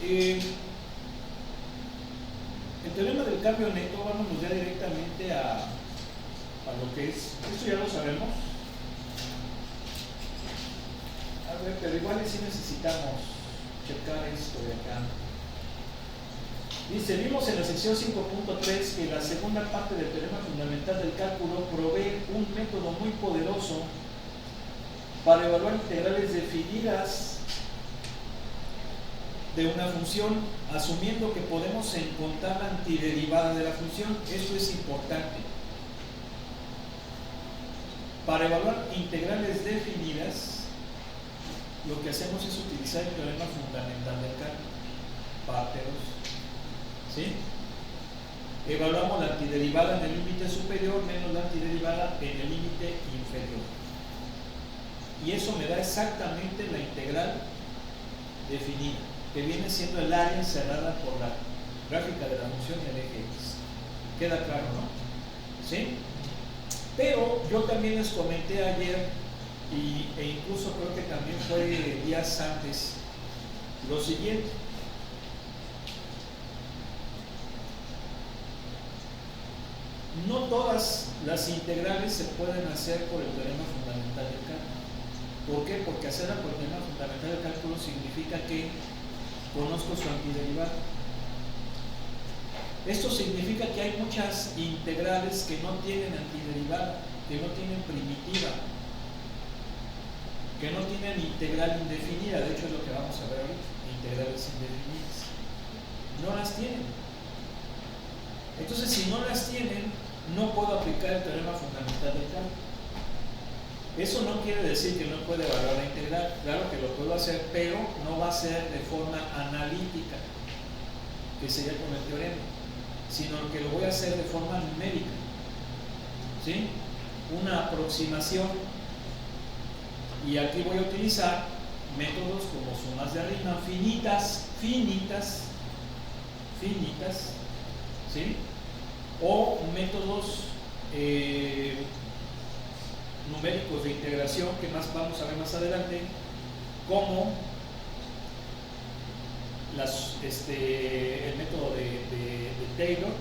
El teorema del cambio neto, vámonos ya directamente a lo que es. Esto ya lo sabemos. A ver, pero igual sí necesitamos checar esto de acá. Dice, vimos en la sección 5.3 que la segunda parte del teorema fundamental del cálculo provee un método muy poderoso para evaluar integrales definidas de una función, asumiendo que podemos encontrar la antiderivada de la función. Esto es importante. Para evaluar integrales definidas, lo que hacemos es utilizar el teorema fundamental del cálculo, parte 2. ¿Sí? Evaluamos la antiderivada en el límite superior menos la antiderivada en el límite inferior. Y eso me da exactamente la integral definida, que viene siendo el área encerrada por la gráfica de la función y el eje X. ¿Queda claro, no? ¿Sí? Pero yo también les comenté ayer, e incluso creo que también fue días antes, lo siguiente. No todas las integrales se pueden hacer por el teorema fundamental del cálculo. ¿Por qué? Porque hacerla por el teorema fundamental del cálculo significa que conozco su antiderivada. Esto significa que hay muchas integrales que no tienen antiderivada, que no tienen primitiva, que no tienen integral indefinida. De hecho es lo que vamos a ver ahorita, integrales indefinidas. No las tienen. Entonces, si no las tienen, no puedo aplicar el teorema fundamental del cálculo. Eso no quiere decir que no puede evaluar la integral. Claro que lo puedo hacer, pero no va a ser de forma analítica, que sería con el teorema, sino que lo voy a hacer de forma numérica. ¿Sí? Una aproximación. Y aquí voy a utilizar métodos como sumas de rima finitas, ¿sí? O métodos numéricos de integración que más vamos a ver más adelante, como el método de Taylor,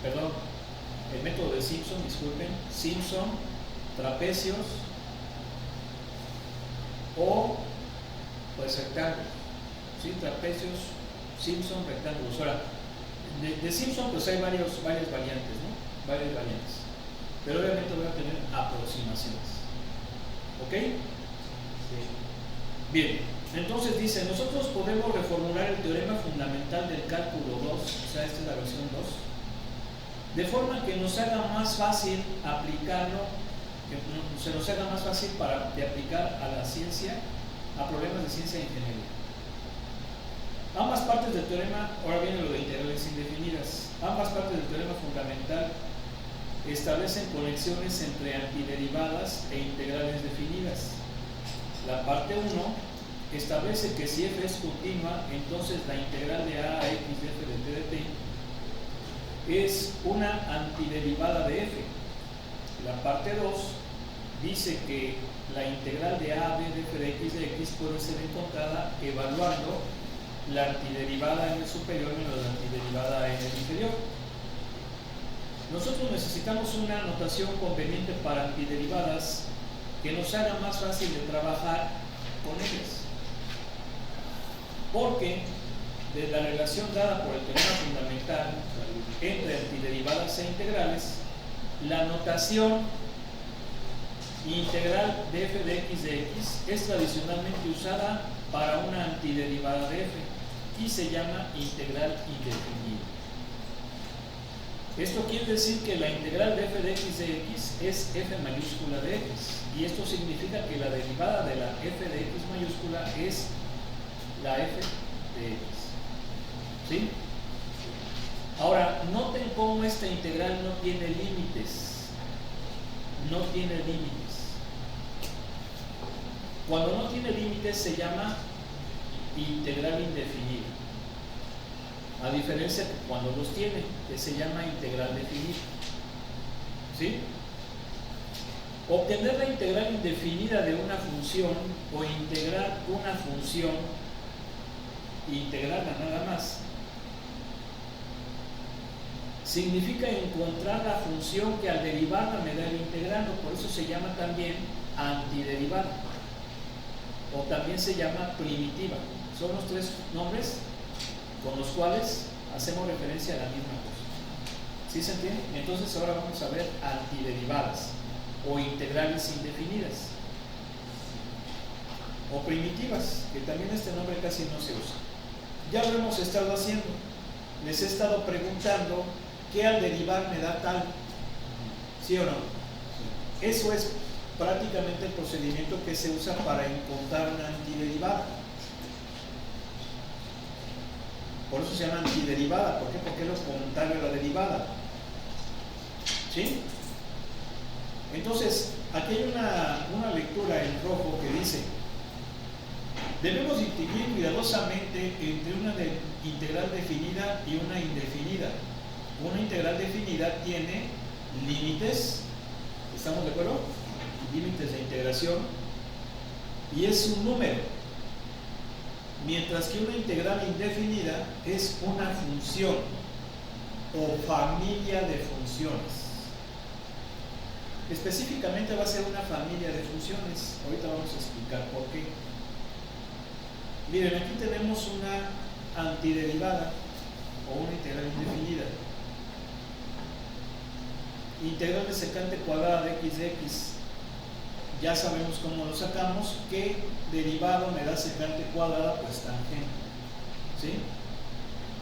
perdón, el método de Simpson, disculpen, Simpson, trapecios o pues rectángulos, ¿sí? Trapecios, Simpson, rectángulos. Ahora, de Simpson pues hay varias variantes, ¿no? Varias variantes. Pero obviamente voy a tener aproximaciones. ¿Ok? Sí. Bien, entonces dice, nosotros podemos reformular el teorema fundamental del cálculo 2, o sea, esta es la versión 2, de forma que nos haga más fácil aplicarlo, que se nos haga más fácil de aplicar a la ciencia, a problemas de ciencia e ingeniería. Ambas partes del teorema, ahora viene lo de integrales indefinidas, ambas partes del teorema fundamental establecen conexiones entre antiderivadas e integrales definidas. La parte 1 establece que si f es continua, entonces la integral de a x de f de t de t es una antiderivada de f. La parte 2 dice que la integral de a b de f de x puede ser encontrada evaluando la antiderivada en el superior menos la antiderivada en el inferior. Nosotros necesitamos una notación conveniente para antiderivadas que nos haga más fácil de trabajar con ellas, porque de la relación dada por el teorema fundamental entre antiderivadas e integrales, la notación integral de f de x es tradicionalmente usada para una antiderivada de f y se llama integral indefinida. Esto quiere decir que la integral de f de x es f mayúscula de x, y esto significa que la derivada de la f de x mayúscula es la f de x. ¿Sí? Ahora, noten cómo esta integral no tiene límites. No tiene límites. Cuando no tiene límites se llama integral indefinida. A diferencia de cuando los tiene, que se llama integral definida. ¿Sí? Obtener la integral indefinida de una función o integrar una función integrarla nada más. Significa encontrar la función que al derivarla me da el integrando, por eso se llama también antiderivada, o también se llama primitiva. Son los tres nombres con los cuales hacemos referencia a la misma cosa. ¿Sí se entiende? Entonces ahora vamos a ver antiderivadas o integrales indefinidas o primitivas, que también este nombre casi no se usa. Ya lo hemos estado haciendo. Les he estado preguntando qué al derivar me da tal, ¿sí o no? Eso es prácticamente el procedimiento que se usa para encontrar una antiderivada. Por eso se llama antiderivada. ¿Por qué? Porque es lo contrario a la derivada. ¿Sí? Entonces, aquí hay una lectura en rojo que dice: debemos distinguir cuidadosamente entre una integral definida y una indefinida. Una integral definida tiene límites, ¿estamos de acuerdo? Límites de integración, y es un número. Mientras que una integral indefinida es una función o familia de funciones. Específicamente va a ser una familia de funciones. Ahorita vamos a explicar por qué. Miren, aquí tenemos una antiderivada o una integral indefinida. Integral de secante cuadrada de x de x. Ya sabemos cómo lo sacamos. ¿Qué derivado me da secante cuadrada? Pues tangente. ¿Sí?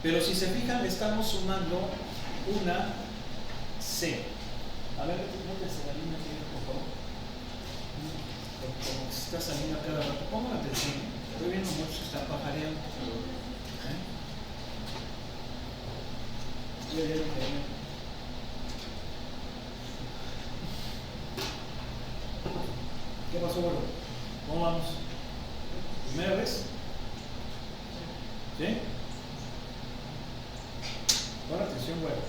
Pero si se fijan, le estamos sumando una c. A ver, métese la línea aquí, por favor. Porque como se está saliendo a cada rato, pongan atención. Estoy viendo mucho, se está pajareando. ¿Qué pasó, bueno? ¿Cómo vamos? ¿Primera vez? ¿Sí? Pon atención, bueno.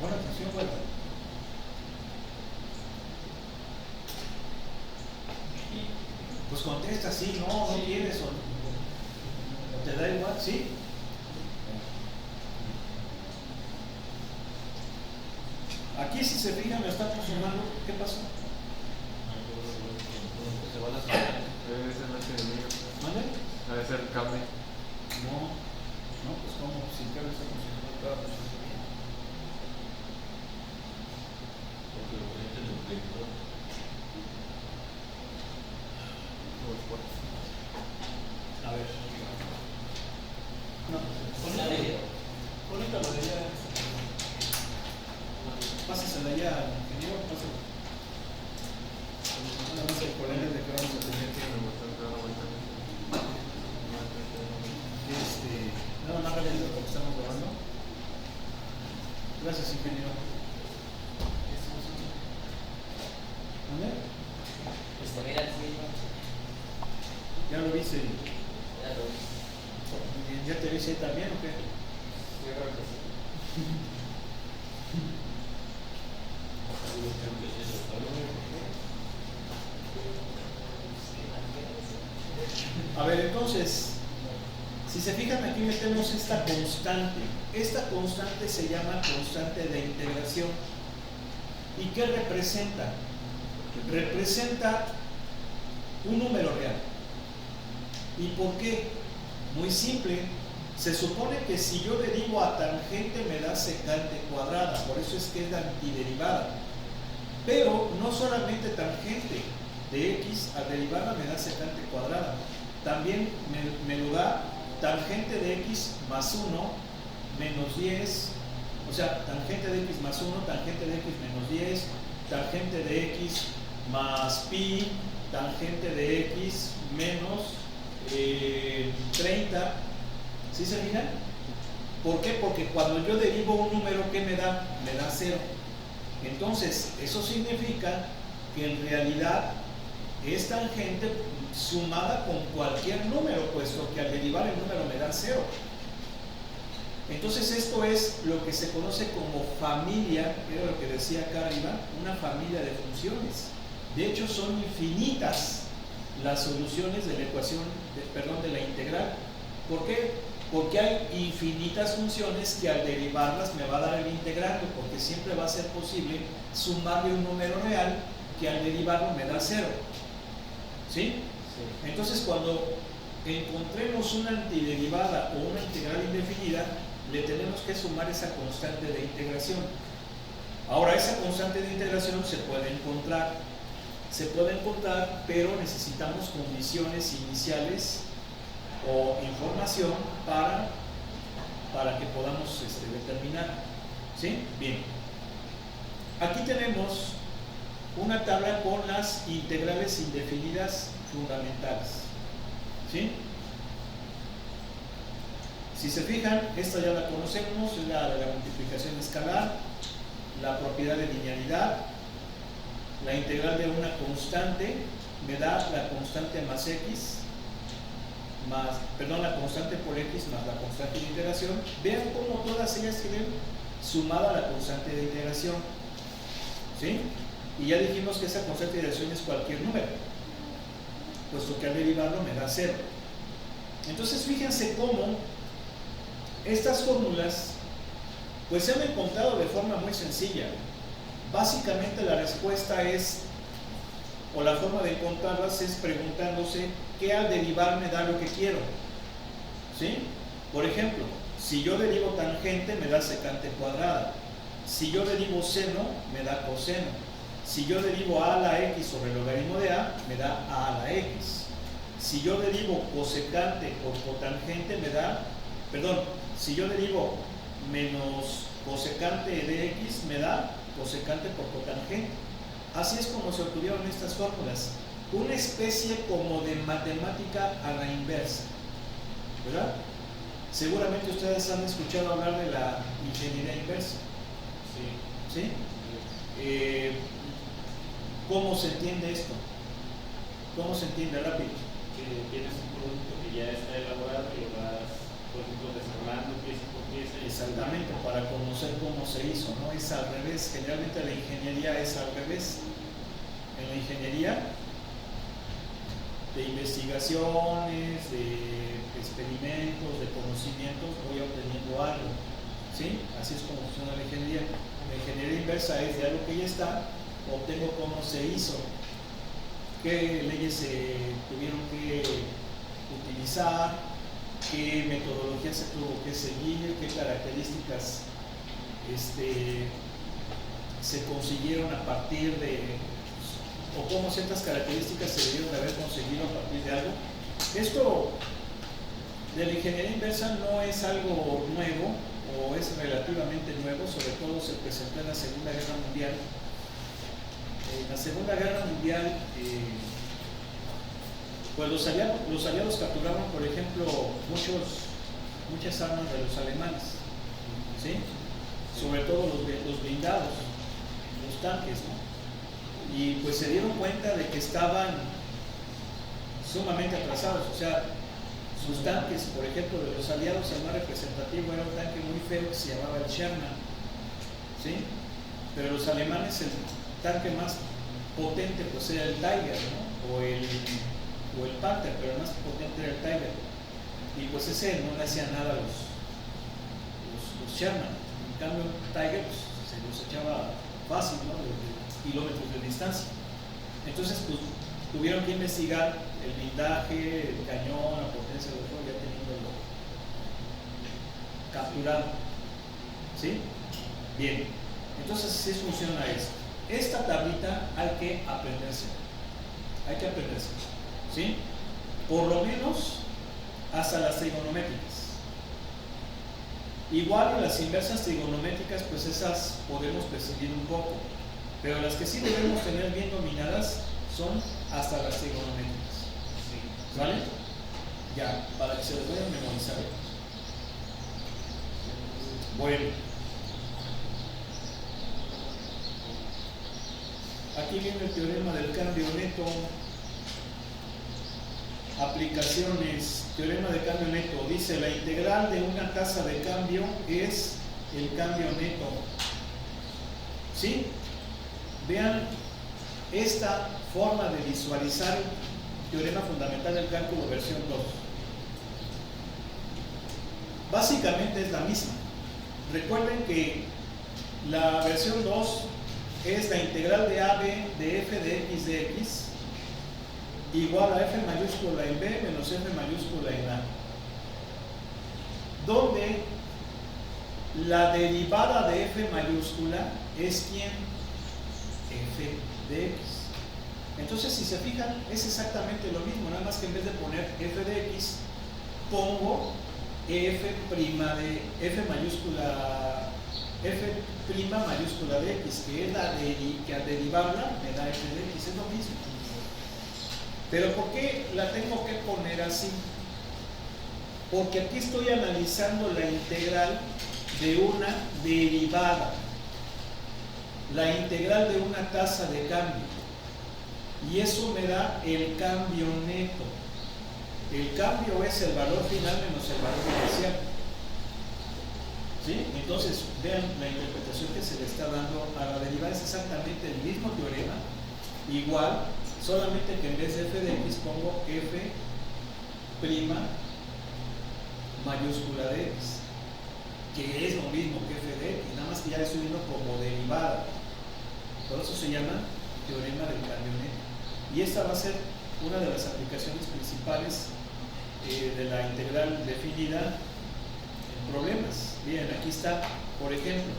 Pon atención, bueno. Pues contesta, sí, no quieres o te da igual, ¿sí? Aquí si se fijan me está funcionando. ¿Qué pasó? Se van a hacer. Debe ser más que el mío. ¿Mande? Debe ser el cable. No, pues como si el cable está funcionando, estaba funcionando bien. Porque lo pones en el proyector. A ver. No, conéctalo de allá. Pásasela ya al ingeniero, pásalo. Nada más el problema es de que vamos a tener que nada más rápido porque estamos grabando. Gracias, ingeniero. ¿Dónde? Mira, sí. ¿Ya lo viste? Ya lo vi. ¿Ya te viste también o qué? Yo creo que sí. A ver, entonces, si se fijan aquí metemos esta constante. Esta constante se llama constante de integración. ¿Y qué representa? Representa un número real. ¿Y por qué? Muy simple. Se supone que si yo derivo a tangente me da secante cuadrada, por eso es que es la antiderivada. Pero no solamente tangente de x al derivarla me da secante cuadrada, también me lo da tangente de x más 1 menos 10, o sea, tangente de x más 1, tangente de x menos 10, tangente de x más pi, tangente de x menos 30. ¿Sí se fijan? ¿Por qué? Porque cuando yo derivo un número, ¿qué me da? Me da 0. Entonces, eso significa que en realidad es tangente sumada con cualquier número, puesto que al derivar el número me da 0. Entonces, esto es lo que se conoce como familia, era lo que decía acá arriba, una familia de funciones. De hecho, son infinitas. las soluciones de la ecuación, de la integral. ¿Por qué? Porque hay infinitas funciones que al derivarlas me va a dar el integrando, porque siempre va a ser posible sumarle un número real que al derivarlo me da 0. ¿Sí? Sí. Entonces, cuando encontremos una antiderivada o una integral indefinida, le tenemos que sumar esa constante de integración. Ahora, esa constante de integración se puede encontrar, pero necesitamos condiciones iniciales o información para que podamos determinar. ¿Sí? Bien. Aquí tenemos una tabla con las integrales indefinidas fundamentales. ¿Sí? Si se fijan, esta ya la conocemos, es la de la multiplicación escalar, la propiedad de linealidad, la integral de una constante me da la constante más x, la constante por x más la constante de integración. Vean cómo todas ellas tienen sumada la constante de integración. ¿Sí? Y ya dijimos que esa constante de integración es cualquier número, puesto que al derivarlo me da 0. Entonces fíjense cómo estas fórmulas pues se han encontrado de forma muy sencilla. Básicamente la respuesta es, o la forma de encontrarlas es preguntándose qué al derivar me da lo que quiero. ¿Sí? Por ejemplo, si yo derivo tangente me da secante cuadrada. Si yo derivo seno me da coseno. Si yo derivo a a la x sobre el logaritmo de a, me da a a la x. Si yo derivo cosecante por cotangente me da, si yo derivo menos cosecante de x me da cosecante por cotangente. Así es como se obtuvieron estas fórmulas. Una especie como de matemática a la inversa, ¿verdad? Seguramente ustedes han escuchado hablar de la ingeniería inversa. Sí. ¿Sí? ¿Cómo se entiende esto? ¿Cómo se entiende rápido? Que tienes un producto que ya está elaborado y lo vas, por ejemplo, desarmando pieza por pieza. Exactamente, para conocer cómo se hizo, ¿no? Es al revés. Generalmente la ingeniería es al revés. En la ingeniería de investigaciones, de experimentos, de conocimientos, voy obteniendo algo. ¿Sí? Así es como funciona la ingeniería. La ingeniería inversa es de algo que ya está, obtengo cómo se hizo, qué leyes se tuvieron que utilizar, qué metodología se tuvo que seguir, qué características se consiguieron a partir de, o cómo ciertas características se debieron de haber conseguido a partir de algo. Esto de la ingeniería inversa no es algo nuevo, o es relativamente nuevo, sobre todo se presentó en la Segunda Guerra Mundial. En la Segunda Guerra Mundial, pues los aliados capturaron, por ejemplo, muchas armas de los alemanes, ¿sí? Sobre todo los blindados, los tanques, ¿no? Y pues se dieron cuenta de que estaban sumamente atrasados. O sea, sus tanques, por ejemplo, de los aliados, el más representativo era un tanque muy feo que se llamaba el Sherman, ¿sí? Pero los alemanes, el tanque más potente pues era el Tiger, ¿no? o el Panther, pero el más potente era el Tiger. Y pues ese no le hacía nada a los Sherman. En cambio, el Tiger pues, se los echaba fácil, ¿no? De kilómetros de distancia. Entonces, pues tuvieron que investigar el blindaje, el cañón, la potencia del fuego, ya teniéndolo capturado. ¿Sí? Bien. Entonces, así funciona esto. Esta tablita hay que aprenderse. ¿Sí? Por lo menos hasta las trigonométricas. Igual en las inversas trigonométricas, pues esas podemos prescindir un poco. Pero las que sí debemos tener bien dominadas son hasta las trigonométricas. ¿Vale? Ya, para que se les vayan a memorizar. Bueno. Aquí viene el teorema del cambio neto. Aplicaciones. Teorema de cambio neto. Dice, la integral de una tasa de cambio es el cambio neto. ¿Sí? Vean esta forma de visualizar teorema fundamental del cálculo versión 2. Básicamente es la misma. Recuerden que la versión 2 es la integral de AB de f de x de x igual a f mayúscula en b menos f mayúscula en a, donde la derivada de f mayúscula es ¿quién? F de x. Entonces, si se fijan, es exactamente lo mismo, nada más que en vez de poner f de x, pongo f prima de f mayúscula, f prima mayúscula de x, que es la que al derivarla me da f de x, es lo mismo. Pero ¿por qué la tengo que poner así? Porque aquí estoy analizando la integral de una derivada, la integral de una tasa de cambio, y eso me da el cambio neto. El cambio es el valor final menos el valor inicial. ¿Sí? Entonces, vean la interpretación que se le está dando a la derivada, es exactamente el mismo teorema, igual, solamente que en vez de f de x pongo f prima mayúscula de x, que es lo mismo que f de x, nada más que ya le estoy viendo como derivada. Por eso se llama teorema del cambio neto. Y esta va a ser una de las aplicaciones principales de la integral definida en problemas. Bien, aquí está, por ejemplo,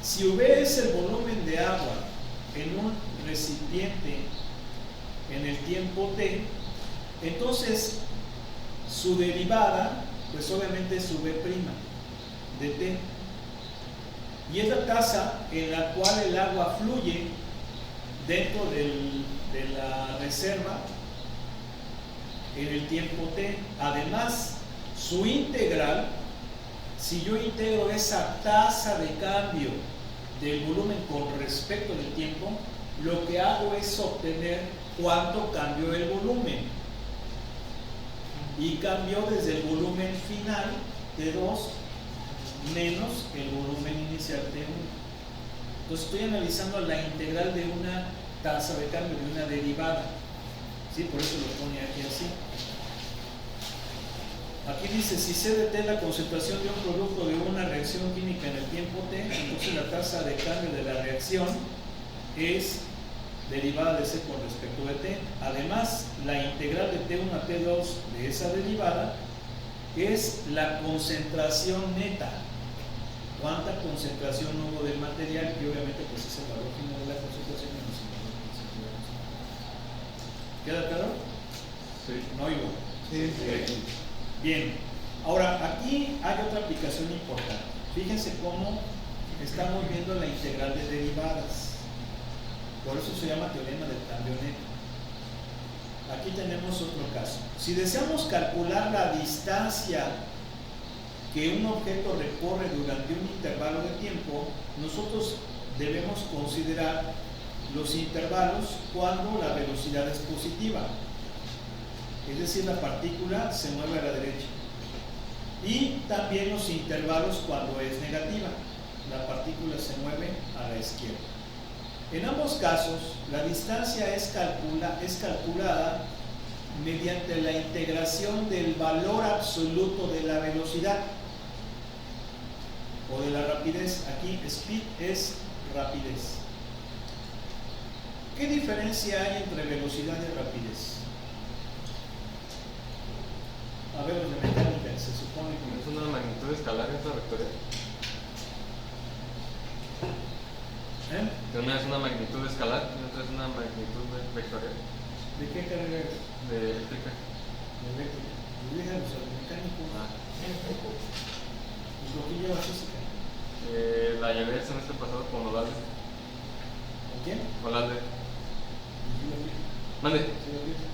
si V es el volumen de agua en un recipiente en el tiempo t, entonces su derivada, pues obviamente es su V' de t, y es la tasa en la cual el agua fluye dentro de la reserva en el tiempo t. Además, su integral, si yo integro esa tasa de cambio del volumen con respecto del tiempo, lo que hago es obtener cuánto cambió el volumen, y cambió desde el volumen final T2 menos el volumen inicial T1. Entonces estoy analizando la integral de una tasa de cambio, de una derivada. ¿Sí? Por eso lo pone aquí así. Aquí dice, si C de T es la concentración de un producto de una reacción química en el tiempo T, entonces la tasa de cambio de la reacción es derivada de C con respecto de T. Además, la integral de T1 a T2 de esa derivada es la concentración neta. ¿Cuánta concentración hubo del material? Y obviamente pues es el valor final de la concentración menos el valor principal. ¿Queda claro? Sí. No oigo. Sí. Bien. Ahora, aquí hay otra aplicación importante. Fíjense cómo estamos viendo la integral de derivadas. Por eso se llama teorema del cambio neto. Aquí tenemos otro caso. Si deseamos calcular la distancia que un objeto recorre durante un intervalo de tiempo, nosotros debemos considerar los intervalos cuando la velocidad es positiva, es decir, la partícula se mueve a la derecha, y también los intervalos cuando es negativa, la partícula se mueve a la izquierda. En ambos casos, la distancia es calculada mediante la integración del valor absoluto de la velocidad o de la rapidez. Aquí speed es rapidez. ¿Qué diferencia hay entre velocidad y rapidez? A ver, los de mecánica, se supone que ¿Es una magnitud escalar esta vectorial? Una es una magnitud escalar y otra es una magnitud vectorial. ¿De qué carrera es? De eléctrica. De eléctrica. Déjanos al mecánico. ¿Y por qué lleva física? La llevé el semestre pasado con Olalde. ¿Con quién? Olalde. ¿Y si lo viste? Mande. ¿Sí lo viste?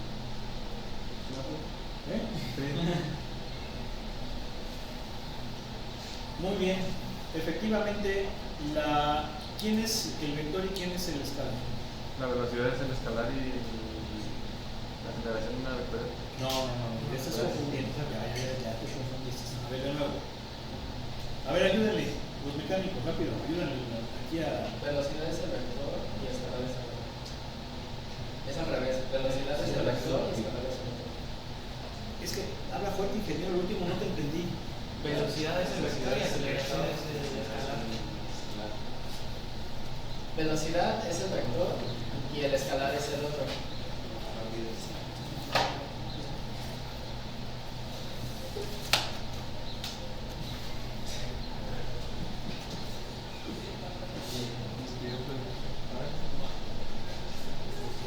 ¿Eh? Sí. Muy bien. Efectivamente, ¿quién es el vector y quién es el escalar? La velocidad es el escalar y la aceleración es una vectorial. No, ya estás confundiendo. Ya te confundiste. A ver, de nuevo. A ver, ayúdenle, los mecánicos, rápido, ayúdenle aquí a... Velocidad es el vector y escalar es el vector. Es al revés. Velocidad es el vector y escalar Es que habla fuerte, ingeniero, el último no te entendí. Velocidad es el vector y aceleración es el escalar. Velocidad es el vector y el escalar es el otro.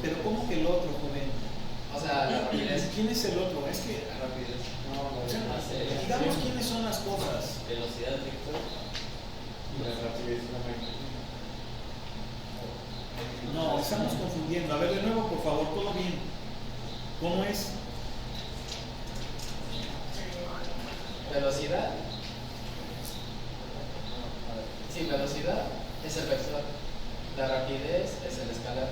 Pero ¿cómo que el otro, joven? O sea, la rapidez. ¿Quién es el otro? Es que, o sea, digamos quiénes son las cosas. Velocidad vector. Y la rapidez y la magnitud. No, estamos confundiendo. A ver, de nuevo, por favor, todo bien. ¿Cómo es? Velocidad. Sí, velocidad es el vector. La rapidez es el escalar.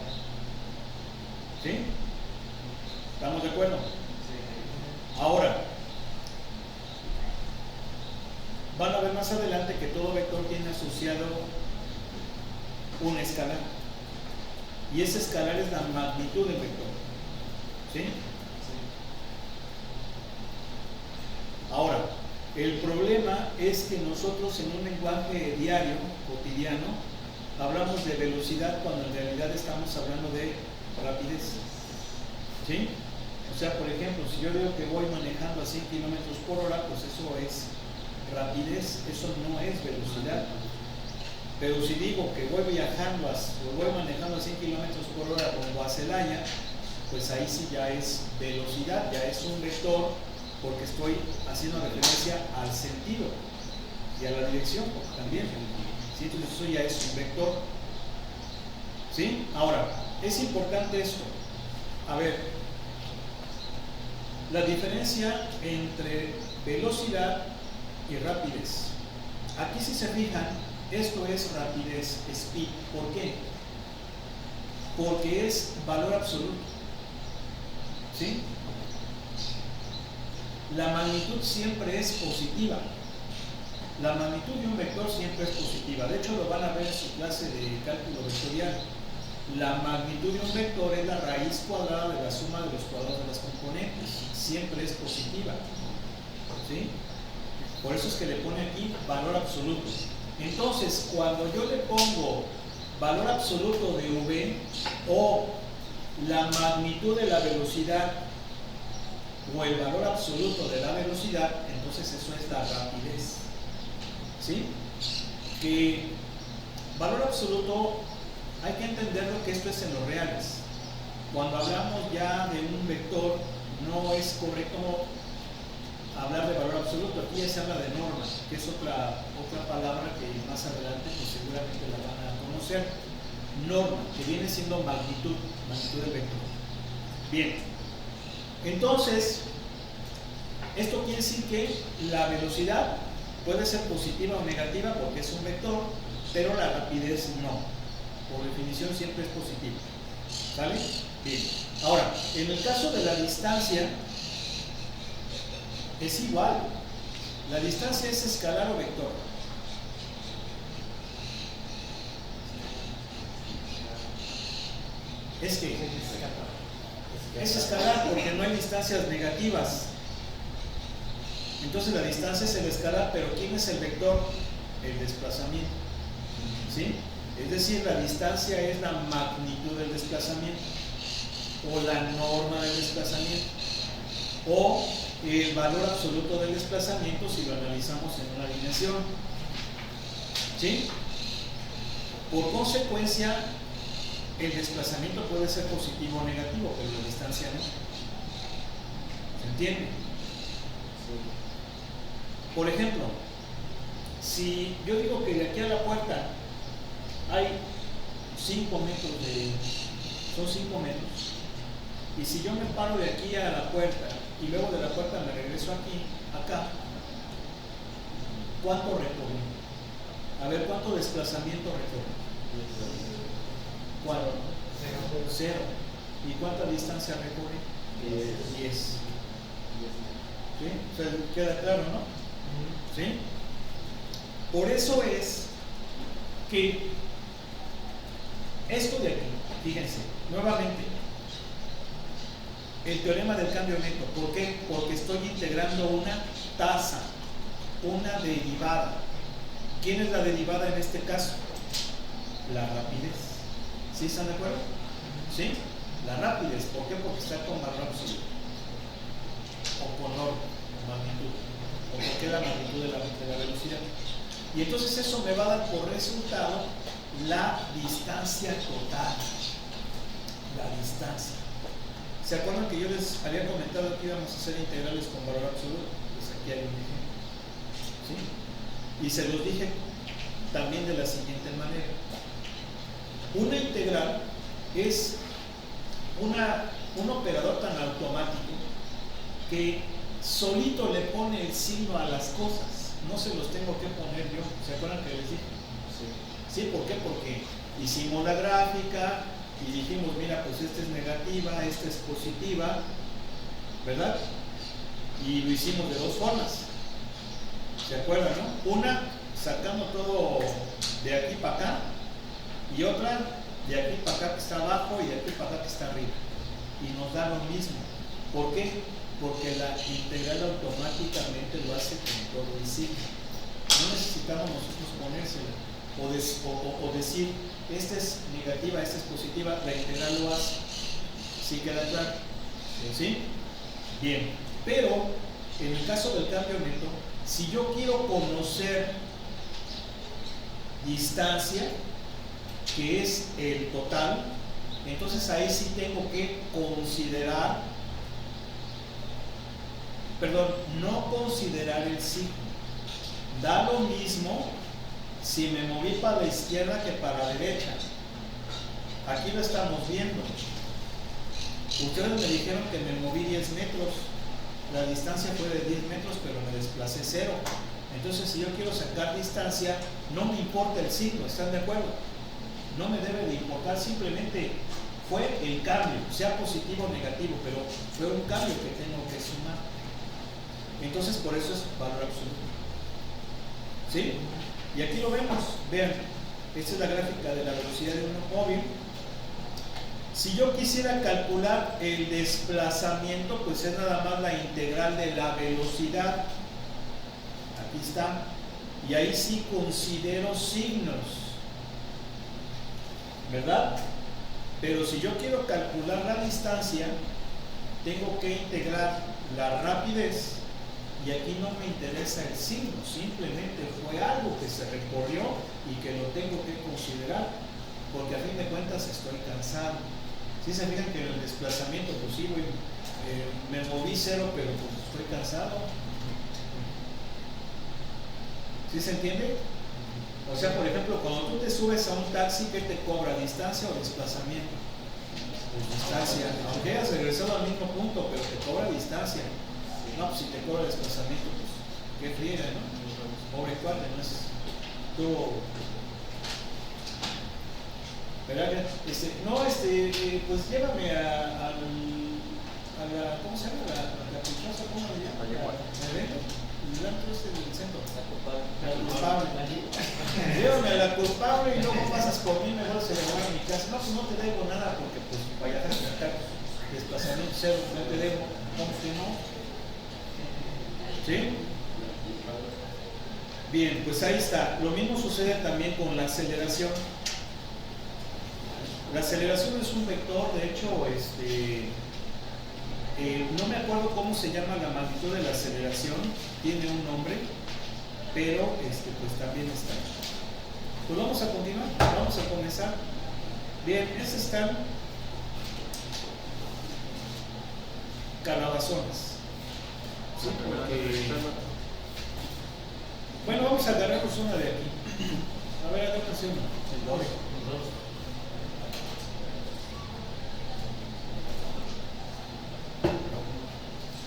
¿Sí? ¿Estamos de acuerdo? Ahora, van a ver más adelante que todo vector tiene asociado un escalar. Y ese escalar es la magnitud del vector. ¿Sí? Ahora, el problema es que nosotros en un lenguaje diario, cotidiano, hablamos de velocidad cuando en realidad estamos hablando de rapidez. ¿Sí? O sea, por ejemplo, si yo digo que voy manejando a 100 kilómetros por hora, pues eso es rapidez, eso no es velocidad. Pero si digo que voy viajando, o voy manejando a 100 kilómetros por hora rumbo a Celaya, pues ahí sí ya es velocidad, ya es un vector, porque estoy haciendo referencia al sentido y a la dirección también. ¿Sí? Entonces eso ya es un vector. ¿Sí? Ahora, es importante esto. A ver, la diferencia entre velocidad y rapidez. Aquí si se fijan, esto es rapidez, speed. ¿Por qué? Porque es valor absoluto. ¿Sí? La magnitud siempre es positiva. La magnitud de un vector siempre es positiva. De hecho, lo van a ver en su clase de cálculo vectorial. La magnitud de un vector es la raíz cuadrada de la suma de los cuadrados de las componentes. Siempre es positiva. ¿Sí? Por eso es que le pone aquí valor absoluto. Entonces, cuando yo le pongo valor absoluto de v o la magnitud de la velocidad o el valor absoluto de la velocidad, entonces eso es la rapidez. ¿Sí? Que valor absoluto hay que entenderlo que esto es en los reales. Cuando hablamos ya de un vector, no es correcto hablar de valor absoluto. Aquí ya se habla de norma, que es otra palabra que más adelante pues seguramente la van a conocer. Norma, que viene siendo magnitud del vector. Bien, entonces esto quiere decir que la velocidad puede ser positiva o negativa porque es un vector, pero la rapidez no. Por definición siempre es positiva. ¿Sale? Bien. Ahora, en el caso de la distancia, es igual. La distancia es escalar o vector. Es que es escalar porque no hay distancias negativas. Entonces la distancia es el escalar, pero ¿quién es el vector? El desplazamiento. ¿Sí? Es decir, la distancia es la magnitud del desplazamiento o la norma del desplazamiento o el valor absoluto del desplazamiento si lo analizamos en una dimensión. ¿Sí? Por consecuencia, el desplazamiento puede ser positivo o negativo, pero la distancia no. ¿Se entiende? Por ejemplo, si yo digo que de aquí a la puerta hay 5 metros son 5 metros, y si yo me paro de aquí a la puerta y luego de la puerta me regreso acá, ¿cuánto recorrí? A ver, ¿cuánto desplazamiento recorrí? ¿Cuánto? 0. ¿Y cuánta distancia recorrí? 10. ¿Sí? O sea, queda claro, ¿no? ¿Sí? Por eso es que esto de aquí, fíjense, nuevamente, el teorema del cambio neto. ¿Por qué? Porque estoy integrando una tasa, una derivada. ¿Quién es la derivada en este caso? La rapidez. ¿Sí están de acuerdo? ¿Sí? La rapidez. ¿Por qué? Porque está con valor absoluto. O con orden, magnitud. O porque es la magnitud de la velocidad. Y entonces eso me va a dar por resultado la distancia total. La distancia. ¿Se acuerdan que yo les había comentado que íbamos a hacer integrales con valor absoluto? Pues aquí hay un ejemplo. ¿Sí? Y se los dije también de la siguiente manera. Una integral es un operador tan automático que solito le pone el signo a las cosas. No se los tengo que poner yo. ¿Se acuerdan que les dije? Sí, ¿por qué? Porque hicimos la gráfica y dijimos, mira, pues esta es negativa, esta es positiva, ¿verdad? Y lo hicimos de dos formas. ¿Se acuerdan, no? Una, sacando todo de aquí para acá, y otra, de aquí para acá que está abajo y de aquí para acá que está arriba. Y nos da lo mismo. ¿Por qué? Porque la integral automáticamente lo hace con todo el signo. No necesitamos nosotros ponérsela. O decir, esta es negativa, esta es positiva, la integral lo hace. ¿Sí queda claro? ¿Sí? Bien. Pero, en el caso del cambio neto, si yo quiero conocer distancia, que es el total, entonces ahí sí tengo que considerar, no considerar el signo. Da lo mismo si me moví para la izquierda que para la derecha. Aquí lo estamos viendo. Ustedes me dijeron que me moví 10 metros. La distancia fue de 10 metros, pero me desplacé 0. Entonces, si yo quiero sacar distancia, no me importa el signo, ¿están de acuerdo? No me debe de importar, simplemente fue el cambio, sea positivo o negativo, pero fue un cambio que tengo que sumar. Entonces, por eso es valor absoluto. ¿Sí? Y aquí lo vemos, vean, esta es la gráfica de la velocidad de un móvil. Si yo quisiera calcular el desplazamiento, pues es nada más la integral de la velocidad. Aquí está. Y ahí sí considero signos, ¿verdad? Pero si yo quiero calcular la distancia, tengo que integrar la rapidez. Y aquí no me interesa el signo, simplemente fue algo que se recorrió y que lo tengo que considerar, porque a fin de cuentas estoy cansado. ¿Sí se fijan que en el desplazamiento, pues sí, me moví 0, pero pues estoy cansado? ¿Sí se entiende? O sea, por ejemplo, cuando tú te subes a un taxi, ¿qué te cobra? ¿Distancia o desplazamiento? Pues distancia, aunque hayas regresado al mismo punto, pero te cobra distancia. No, pues si te cobra desplazamiento, pues qué friega, ¿no? Pobre cuate, ¿no? Tú. ¿Verdad? Pues llévame a la, ¿cómo se llama? La culposa, ¿cómo le llaman? El antro del centro. La culpable. Llévame a la culpable y luego pasas por mí, mejor se le va a mi casa. No, pues no te debo nada porque pues vaya a sacar desplazamiento 0, no te debo. ¿Cómo que no? ¿Sí? Bien, pues ahí está. Lo mismo sucede también con la aceleración. La aceleración es un vector, de hecho, no me acuerdo cómo se llama la magnitud de la aceleración, tiene un nombre, pero pues también está. Pues vamos a continuar, vamos a comenzar. Bien, esas están calabazones. Sí, porque... Bueno, vamos a agarrarnos una de aquí. A ver, agárrense una. El doble.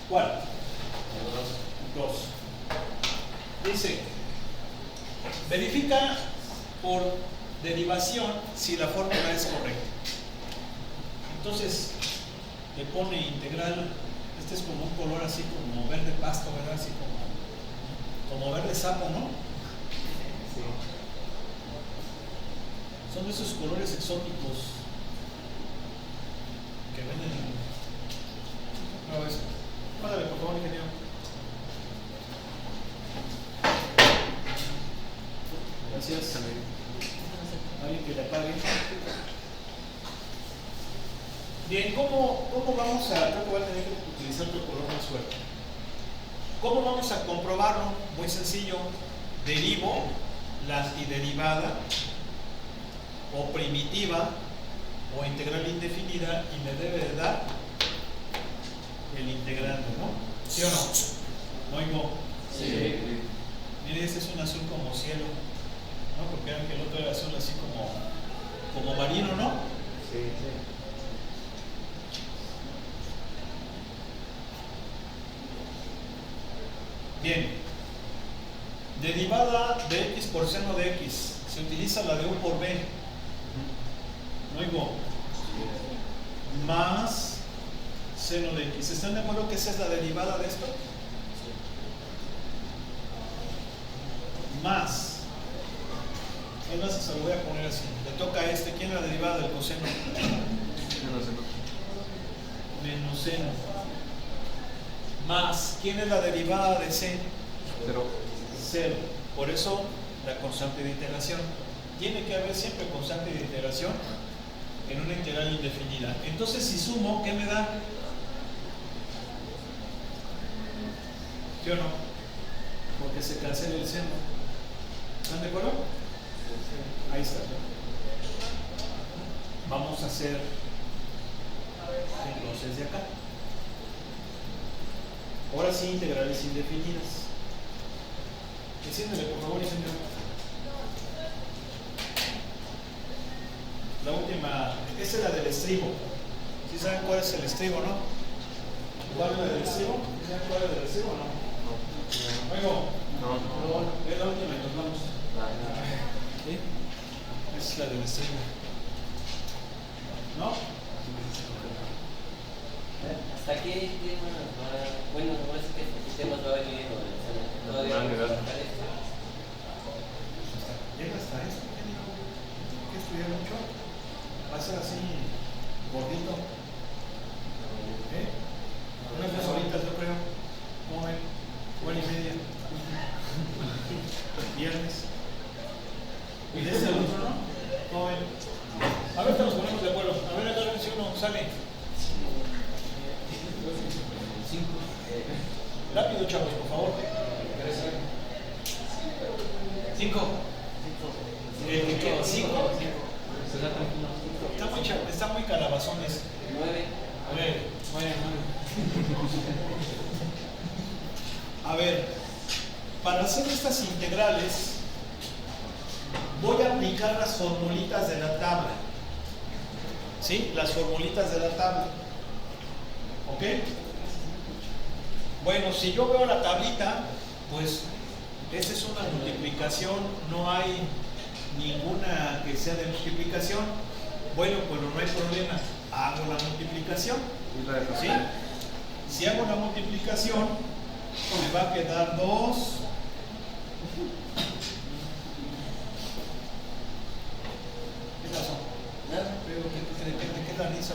¿Cuál? 2. Dice, verifica por derivación si la fórmula es correcta. Entonces, le pone integral. Este es como un color así como verde pasto, ¿verdad? Así como verde sapo, ¿no? Sí. Son de esos colores exóticos que venden favor, ingeniero. Gracias. Alguien que le apague. Bien, ¿cómo vamos a...? Creo que voy a tener que utilizar otro color más fuerte. ¿Cómo vamos a comprobarlo? Muy sencillo. Derivo la antiderivada o primitiva o integral indefinida y me debe de dar el integrando, ¿no? ¿Sí o no? ¿Oigo? Sí. Mire, este es un azul como cielo, ¿no? Porque era que el otro era azul así como marino, ¿no? Sí, sí. Bien. Derivada de x por seno de x. Se utiliza la de u por b. ¿No oigo? Más seno de x. ¿Están de acuerdo que esa es la derivada de esto? Más. Entonces se lo voy a poner así. Le toca a este. ¿Quién es la derivada del coseno? Menos seno. Más. ¿Quién es la derivada de c? 0. Por eso la constante de integración. Tiene que haber siempre constante de integración en una integral indefinida. Entonces, si sumo, ¿qué me da? ¿Sí o no? Porque se cancela el seno. ¿Están de acuerdo? Ahí está. Vamos a hacer entonces de acá. Ahora sí, integrales indefinidas. Enciéndele, por favor, ingeniero. La última, esta es la del estribo. ¿Sí saben cuál es el estribo, no? ¿Cuál es la del estribo? ¿Saben cuál es el estribo o no? Oigo. No. Es la última y nos vamos. ¿Sí? Es la del estribo. ¿No? ¿Hasta qué temas bueno, no es que temas va a venir todavía Llega hasta esto, ¿qué dijo? ¿Qué estudiar mucho? Va a ser así, gordito. ¿Eh? Unas 2 horitas, yo creo. ¿Cómo ven? 1:30. Viernes. Y de este otro, ¿no? ¿Cómo ven? A ver, nos ponemos de acuerdo. A ver, acá si uno sale. 5. Rápido, chavos, por favor. 5. 5. Está muy calabazones. 9. A ver, a ver, para hacer estas integrales voy a aplicar las formulitas de la tabla. ¿Sí? Las formulitas de la tabla. ¿Ok? Bueno, si yo veo la tablita, pues esta es una multiplicación, no hay ninguna que sea de multiplicación. Bueno, pues no hay problema, hago la multiplicación. ¿Sí? Si hago la multiplicación, me va a quedar 2. ¿Qué pasó? Nada. ¿Qué queda liso?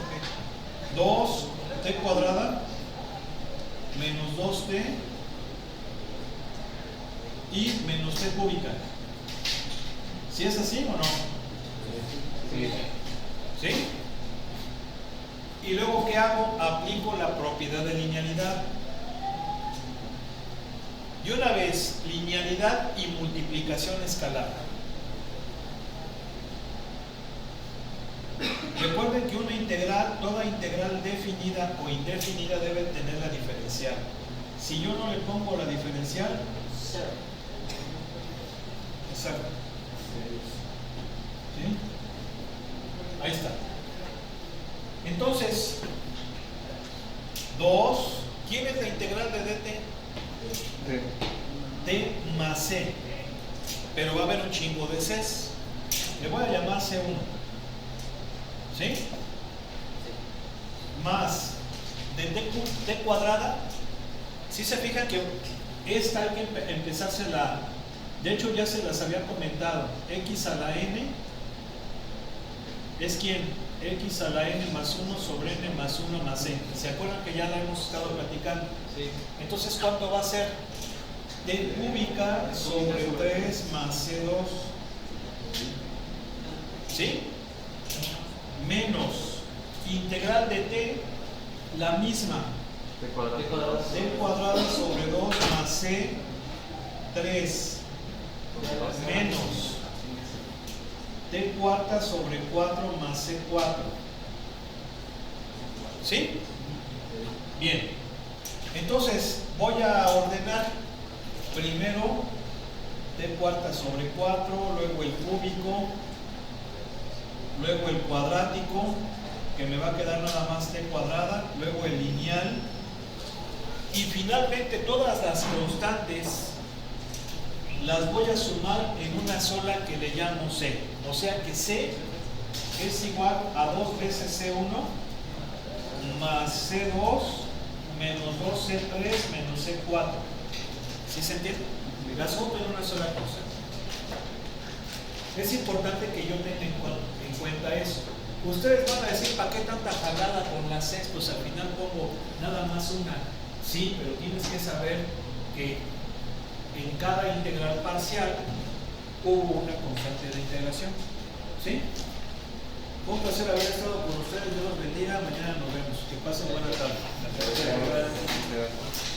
2t cuadrada menos 2t y menos t cúbica. ¿Sí es así o no? Sí. ¿Sí? Y luego, ¿qué hago? Aplico la propiedad de linealidad. Y una vez, linealidad y multiplicación escalar. Recuerden que una integral, toda integral definida o indefinida debe tener la diferencial. Si yo no le pongo la diferencial, exacto. ¿Sí? Ahí está. Entonces, 2, ¿quién es la integral de dt? D más c. Pero va a haber un chingo de c's. Le voy a llamar C1. ¿Sí? Más de t cuadrada. Si se fijan que esta hay que empezársela. De hecho, ya se las había comentado. X a la n es ¿quién? x a la n más 1 sobre n más 1 más n. ¿Se acuerdan que ya la hemos estado platicando? Sí. Entonces, ¿cuánto va a ser? D cúbica sobre 3 más C2. ¿Sí? Menos integral de t, la misma. De cuadrado. D cuadrada sobre 2 más C3 menos T cuarta sobre 4 más C4. ¿Sí? Bien. Entonces voy a ordenar primero T cuarta sobre 4, luego el cúbico, luego el cuadrático, que me va a quedar nada más T cuadrada, luego el lineal, y finalmente todas las constantes las voy a sumar en una sola que le llamo C. O sea que C es igual a 2 veces C1 más C2 menos 2C3 menos C4. ¿Sí se entiende? Las sumo en una sola cosa. Es importante que yo tenga en cuenta eso. Ustedes van a decir, ¿para qué tanta jalada con las C? Pues al final pongo nada más una. Sí, pero tienes que saber que en cada integral parcial hubo una constante de integración. ¿Sí? Fue un placer haber estado con ustedes. Dios los bendiga. Mañana nos vemos. Que pasen buena tarde. Gracias.